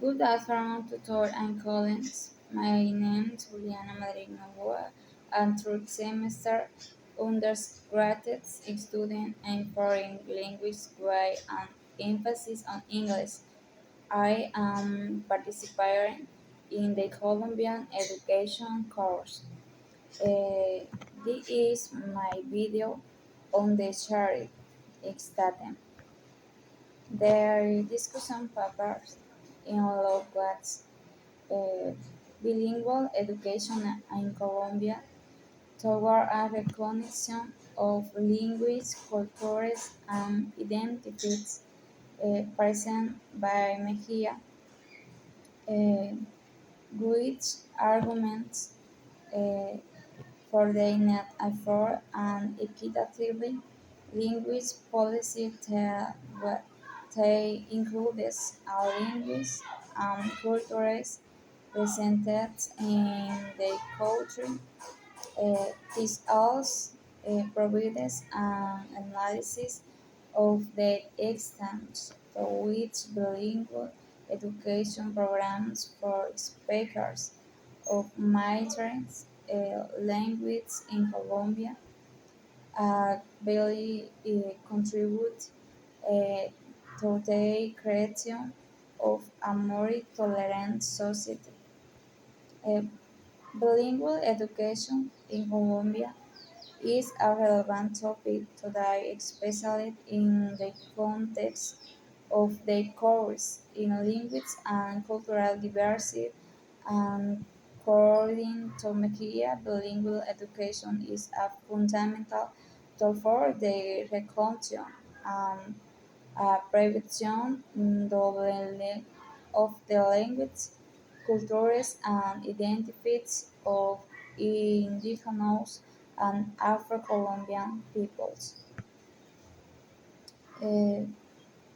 Good afternoon, tutor and colleagues. My name is Juliana Madrid Novoa, and third semester undergraduate student in foreign language with an emphasis on English. I am participating in the Colombian education course. Uh, this is my video on the shared statement. Their discussion papers in Logwat's uh, bilingual education in Colombia toward a recognition of language, cultures, and identities present by Mejia, uh, which arguments uh, for the need for an equitable language policy that includes all languages and cultures presented in the country. This also provides an analysis of the extent to which bilingual education programs for speakers of migrant languages in Colombia really contribute uh, to the creation of a more tolerant society. Uh, Bilingual education in Colombia is a relevant topic today, especially in the context of the course in language and cultural diversity. And according to Mejia, bilingual education is a fundamental tool for the recognition and prevention of the language, cultures, and identities of indigenous and Afro-Colombian peoples. Uh,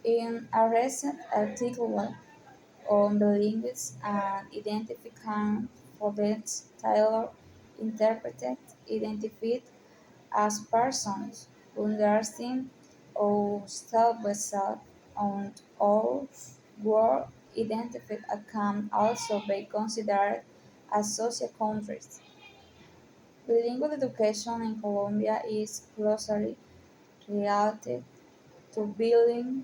in a recent article on bilinguals and identification Forbes Taylor interpreted identified as persons who understand or self and all word identified can also be considered as social countries. Bilingual education in Colombia is closely related to building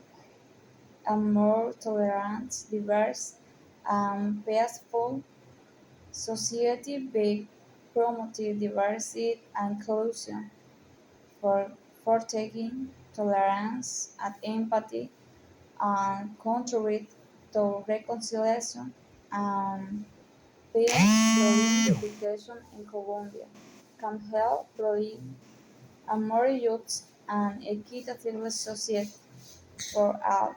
a more tolerant, diverse, and peaceful society by promoting diversity and inclusion, for taking tolerance and empathy, and contribute to reconciliation and peace. Bilingual education in Colombia can help build a more just and equitable society for all.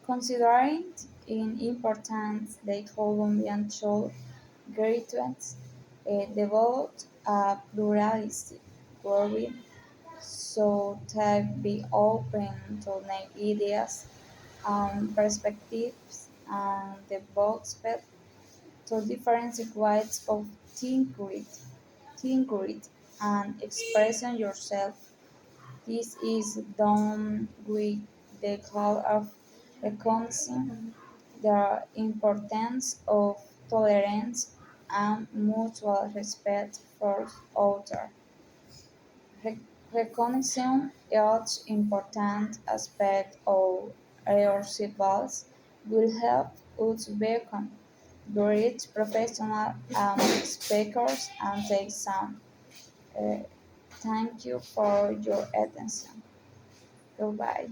Considering in importance the Colombian should graduates developed a pluralistic worldview so to be open to new ideas and perspectives and devote to different ways of thinking and expressing yourself. This is done with the goal of recognizing the importance of tolerance and mutual respect for others. Recognizing each important aspect of our civils will help us become great professional speakers and take some. Uh, Thank you for your attention. Goodbye.